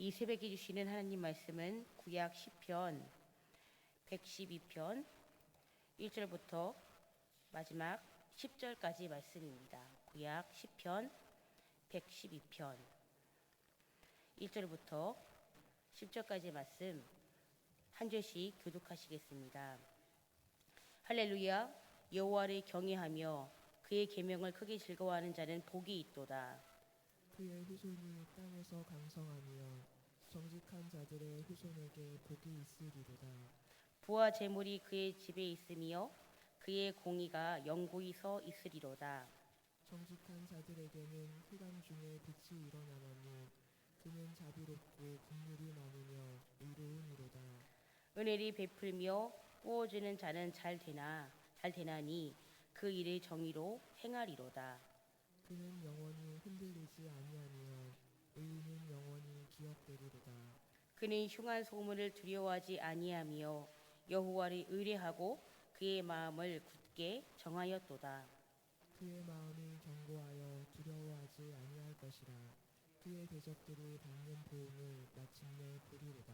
이 새벽에 주시는 하나님 말씀은 구약 시편 112편 1절부터 마지막 10절까지 말씀입니다. 구약 시편 112편 1절부터 10절까지 말씀 한 절씩 교독하시겠습니다. 할렐루야. 여호와를 경외하며 그의 계명을 크게 즐거워하는 자는 복이 있도다. 그의 후손이 땅에서 강성하며 정직한 자들의 후손에게 복이 있으리로다. 부와 재물이 그의 집에 있으며 그의 공의가 영구히 서 있으리로다. 정직한 자들에게는 흑암 중에 빛이 일어나나니 그는 자비롭고 긍휼이 많으며 의로우니로다. 은혜를 베풀며 부어주는 자는 잘 되나니 그 일을 정의로 행하리로다. 그는 영원히 흔들리지 아니하며 의인은 영원히 기억되리로다. 그는 흉한 소문을 두려워하지 아니하며 여호와를 의뢰하고 그의 마음을 굳게 정하였도다. 그의 마음이 견고하여 두려워하지 아니할 것이라. 그의 대적들이 받는 보응을 마침내 보리로다.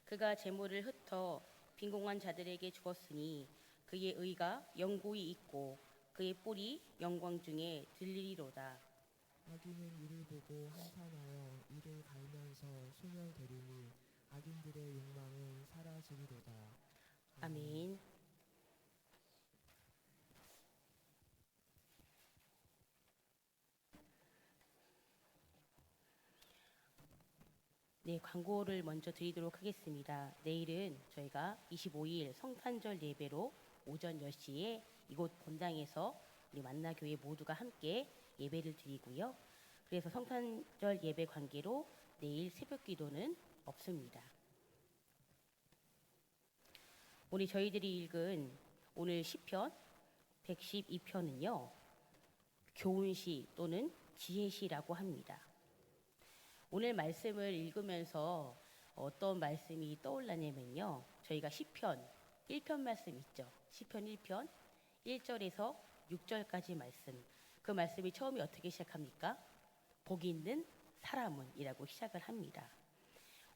그가 재물을 흩어 빈공한 자들에게 주었으니 그의 의가 영구히 있고 그의 뿔이 영광 중에 들리리로다. 악인은 이를 보고 한탄하여 이를 갈면서 소멸되리니 악인들의 욕망은 사라지리로다. 아멘. 네, 광고를 먼저 드리도록 하겠습니다. 내일은 저희가 25일 성탄절 예배로 오전 10시에 이곳 본당에서 우리 만나교회 모두가 함께 예배를 드리고요. 그래서 성탄절 예배 관계로 내일 새벽 기도는 없습니다. 오늘 저희들이 읽은 오늘 시편 112편은요. 교훈시 또는 지혜시라고 합니다. 오늘 말씀을 읽으면서 어떤 말씀이 떠올랐냐면요. 저희가 시편 1편 말씀 있죠. 시편 1편 1절에서 6절까지 말씀. 그 말씀이 처음에 어떻게 시작합니까? 복 있는 사람은 이라고 시작을 합니다.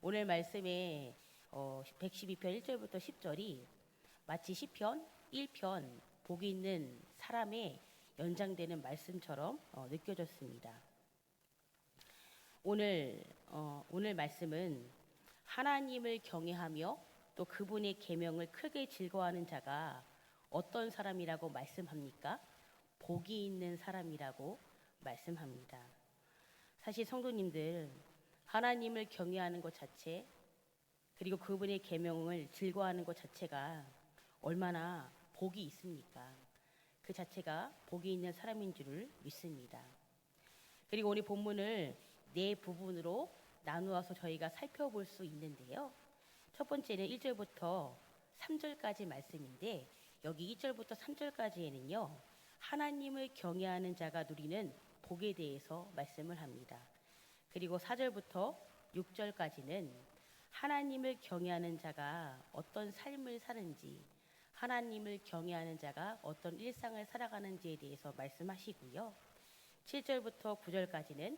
오늘 말씀에 112편 1절부터 10절이 마치 시편 1편 복 있는 사람의 연장되는 말씀처럼 느껴졌습니다. 오늘 말씀은 하나님을 경외하며 또 그분의 계명을 크게 즐거워하는 자가 어떤 사람이라고 말씀합니까? 복이 있는 사람이라고 말씀합니다. 사실 성도님들, 하나님을 경외하는 것 자체 그리고 그분의 계명을 즐거워하는 것 자체가 얼마나 복이 있습니까? 그 자체가 복이 있는 사람인 줄을 믿습니다. 그리고 오늘 본문을 네 부분으로 나누어서 저희가 살펴볼 수 있는데요. 첫 번째는 1절부터 3절까지 말씀인데 여기 2절부터 3절까지에는요. 하나님을 경외하는 자가 누리는 복에 대해서 말씀을 합니다. 그리고 4절부터 6절까지는 하나님을 경외하는 자가 어떤 삶을 사는지, 하나님을 경외하는 자가 어떤 일상을 살아가는지에 대해서 말씀하시고요. 7절부터 9절까지는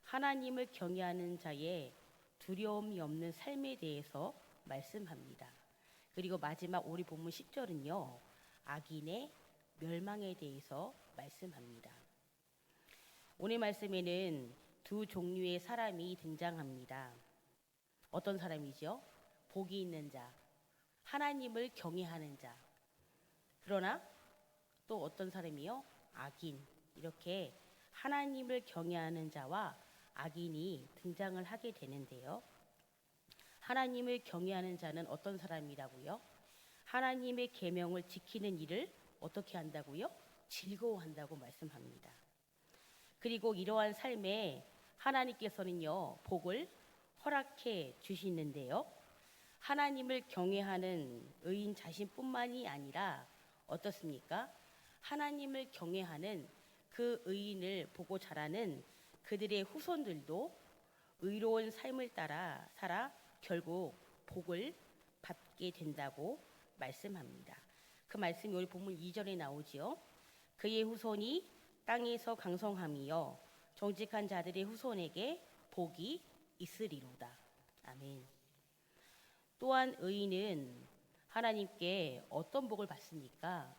하나님을 경외하는 자의 두려움이 없는 삶에 대해서 말씀합니다. 그리고 마지막 우리 본문 10절은요. 악인의 멸망에 대해서 말씀합니다. 오늘 말씀에는 두 종류의 사람이 등장합니다. 어떤 사람이죠? 복이 있는 자, 하나님을 경외하는 자. 그러나 또 어떤 사람이요? 악인. 이렇게 하나님을 경외하는 자와 악인이 등장을 하게 되는데요. 하나님을 경외하는 자는 어떤 사람이라고요? 하나님의 계명을 지키는 일을 어떻게 한다고요? 즐거워한다고 말씀합니다. 그리고 이러한 삶에 하나님께서는요, 복을 허락해 주시는데요. 하나님을 경외하는 의인 자신뿐만이 아니라 어떻습니까? 하나님을 경외하는 그 의인을 보고 자라는 그들의 후손들도 의로운 삶을 따라 살아 결국 복을 받게 된다고 말씀합니다. 그 말씀이 우리 본문 2절에 나오지요. 그의 후손이 땅에서 강성하며 정직한 자들의 후손에게 복이 있으리로다. 아멘. 또한 의인은 하나님께 어떤 복을 받습니까?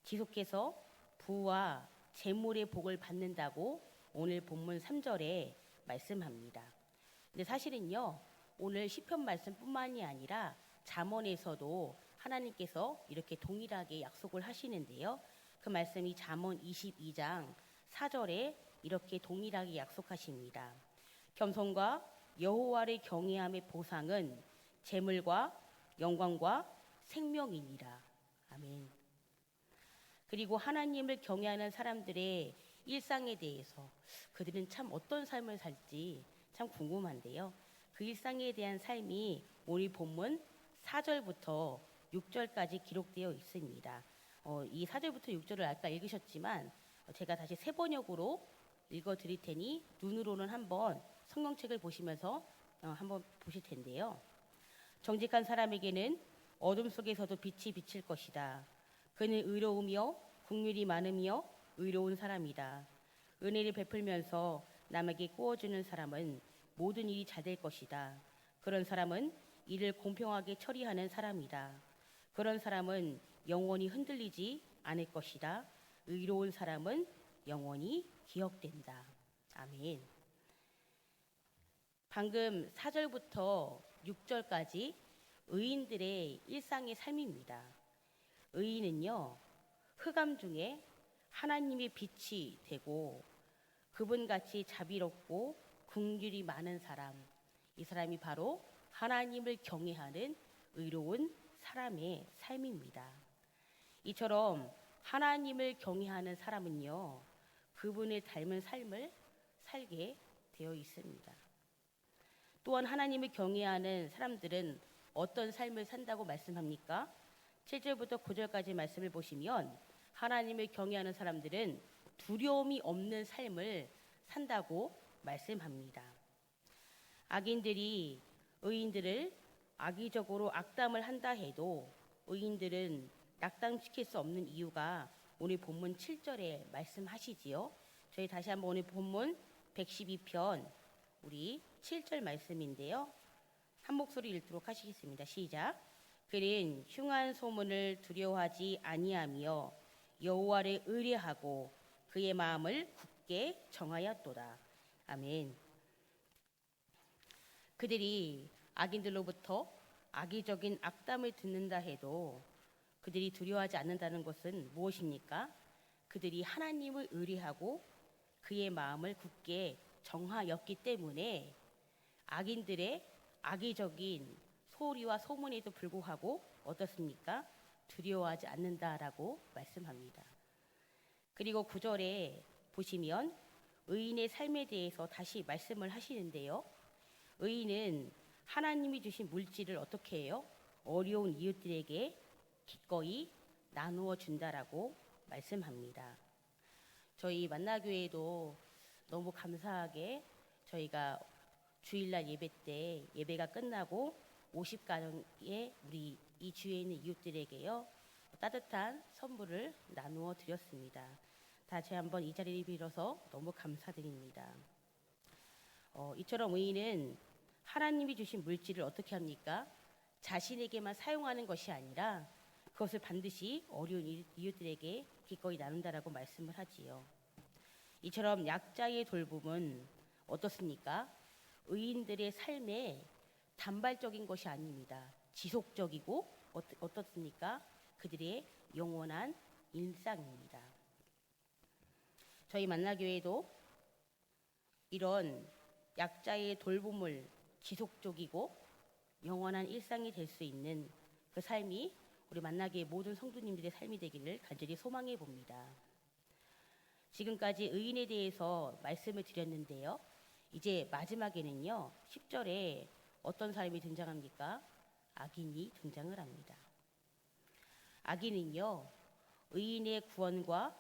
지속해서 부와 재물의 복을 받는다고 오늘 본문 3절에 말씀합니다. 근데 사실은요, 오늘 시편 말씀뿐만이 아니라 잠언에서도 하나님께서 이렇게 동일하게 약속을 하시는데요. 그 말씀이 잠언 22장 4절에 이렇게 동일하게 약속하십니다. 겸손과 여호와를 경외함의 보상은 재물과 영광과 생명이니라. 아멘. 그리고 하나님을 경외하는 사람들의 일상에 대해서 그들은 참 어떤 삶을 살지 참 궁금한데요. 그 일상에 대한 삶이 오늘 본문 4절부터 6절까지 기록되어 있습니다. 이 4절부터 6절을 아까 읽으셨지만 제가 다시 세 번역으로 읽어드릴 테니 눈으로는 한번 성경책을 보시면서 한번 보실 텐데요. 정직한 사람에게는 어둠 속에서도 빛이 비칠 것이다. 그는 의로우며 긍휼이 많으며 의로운 사람이다. 은혜를 베풀면서 남에게 구워주는 사람은 모든 일이 잘 될 것이다. 그런 사람은 일을 공평하게 처리하는 사람이다. 그런 사람은 영원히 흔들리지 않을 것이다. 의로운 사람은 영원히 기억된다. 아멘. 방금 4절부터 6절까지 의인들의 일상의 삶입니다. 의인은요, 흑암 중에 하나님의 빛이 되고 그분같이 자비롭고 긍휼이 많은 사람, 이 사람이 바로 하나님을 경외하는 의로운 사람의 삶입니다. 이처럼 하나님을 경외하는 사람은요, 그분을 닮은 삶을 살게 되어 있습니다. 또한 하나님을 경외하는 사람들은 어떤 삶을 산다고 말씀합니까? 7절부터 9절까지 말씀을 보시면 하나님을 경외하는 사람들은 두려움이 없는 삶을 산다고 말씀합니다. 악인들이 의인들을 악의적으로 악담을 한다 해도 의인들은 낙담시킬 수 없는 이유가 오늘 본문 7절에 말씀하시지요. 저희 다시 한번 오늘 본문 112편 우리 7절 말씀인데요. 한 목소리 읽도록 하시겠습니다. 시작. 그는 흉한 소문을 두려워하지 아니하며 여호와를 의뢰하고 그의 마음을 굳게 정하였도다. 아멘. 그들이 악인들로부터 악의적인 악담을 듣는다 해도 그들이 두려워하지 않는다는 것은 무엇입니까? 그들이 하나님을 의뢰하고 그의 마음을 굳게 정하였기 때문에 악인들의 악의적인 소리와 소문에도 불구하고 어떻습니까? 두려워하지 않는다라고 말씀합니다. 그리고 9절에 보시면 의인의 삶에 대해서 다시 말씀을 하시는데요. 의인은 하나님이 주신 물질을 어떻게 해요? 어려운 이웃들에게 기꺼이 나누어 준다라고 말씀합니다. 저희 만나교회도 너무 감사하게 저희가 주일날 예배 때 예배가 끝나고 50가정의 우리 이 주위에 있는 이웃들에게요 따뜻한 선물을 나누어 드렸습니다. 다시 한번 이 자리를 빌어서 너무 감사드립니다. 이처럼 의인은 하나님이 주신 물질을 어떻게 합니까? 자신에게만 사용하는 것이 아니라 그것을 반드시 어려운 이웃들에게 기꺼이 나눈다라고 말씀을 하지요. 이처럼 약자의 돌봄은 어떻습니까? 의인들의 삶에 단발적인 것이 아닙니다. 지속적이고 어떻습니까? 그들의 영원한 일상입니다. 저희 만나교회도 이런 약자의 돌봄을 지속적이고 영원한 일상이 될 수 있는 그 삶이 우리 만나교회 모든 성도님들의 삶이 되기를 간절히 소망해 봅니다. 지금까지 의인에 대해서 말씀을 드렸는데요. 이제 마지막에는요. 10절에 어떤 사람이 등장합니까? 악인이 등장을 합니다. 악인은요. 의인의 구원과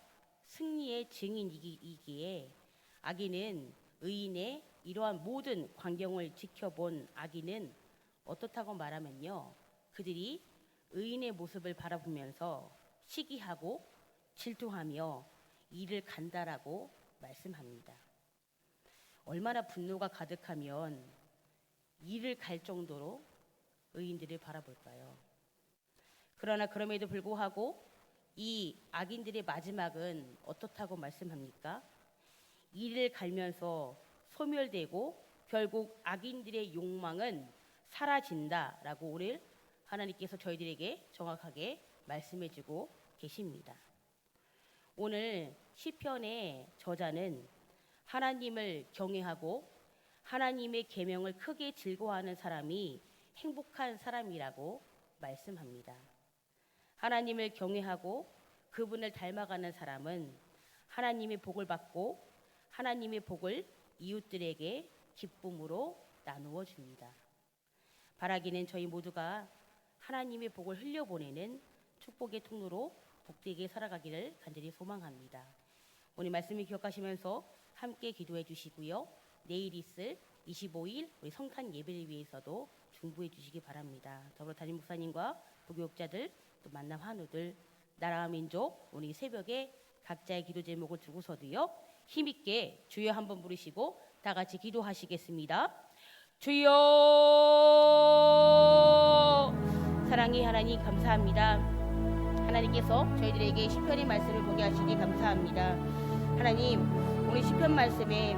승리의 증인이기에 악인은 의인의 이러한 모든 광경을 지켜본 악인은 어떻다고 말하면요. 그들이 의인의 모습을 바라보면서 시기하고 질투하며 이를 간다라고 말씀합니다. 얼마나 분노가 가득하면 이를 갈 정도로 의인들을 바라볼까요? 그러나 그럼에도 불구하고 이 악인들의 마지막은 어떻다고 말씀합니까? 이를 갈면서 소멸되고 결국 악인들의 욕망은 사라진다라고 오늘 하나님께서 저희들에게 정확하게 말씀해주고 계십니다. 오늘 시편의 저자는 하나님을 경외하고 하나님의 계명을 크게 즐거워하는 사람이 행복한 사람이라고 말씀합니다. 하나님을 경외하고 그분을 닮아가는 사람은 하나님의 복을 받고 하나님의 복을 이웃들에게 기쁨으로 나누어 줍니다. 바라기는 저희 모두가 하나님의 복을 흘려보내는 축복의 통로로 복되게 살아가기를 간절히 소망합니다. 오늘 말씀을 기억하시면서 함께 기도해 주시고요. 내일 있을 25일 우리 성탄 예배를 위해서도 중보해 주시기 바랍니다. 더불어 담임 목사님과 부교육자들 또 만남 한우들 나라와 민족 오늘 새벽에 각자의 기도 제목을 두고서도요. 힘있게 주여 한번 부르시고 다 같이 기도하시겠습니다. 주여 사랑의 하나님 감사합니다. 하나님께서 저희들에게 시편의 말씀을 보게 하시니 감사합니다. 하나님 오늘 시편 말씀에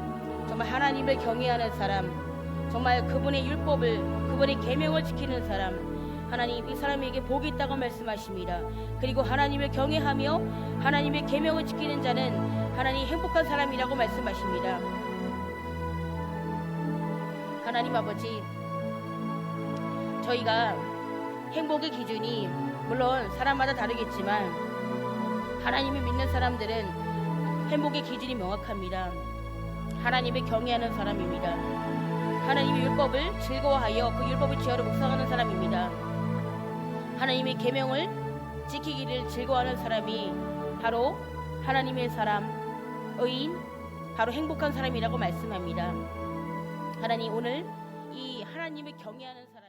정말 하나님을 경외하는 사람 정말 그분의 율법을 그분의 계명을 지키는 사람 하나님 이 사람에게 복이 있다고 말씀하십니다. 그리고 하나님을 경외하며 하나님의 계명을 지키는 자는 하나님 행복한 사람이라고 말씀하십니다. 하나님 아버지 저희가 행복의 기준이 물론 사람마다 다르겠지만 하나님을 믿는 사람들은 행복의 기준이 명확합니다. 하나님을 경외하는 사람입니다. 하나님의 율법을 즐거워하여 그 율법을 지어로 묵상하는 사람입니다. 하나님의 계명을 지키기를 즐거워하는 사람이 바로 하나님의 사람, 의인, 바로 행복한 사람이라고 말씀합니다. 하나님 오늘 이 하나님을 경외하는 사람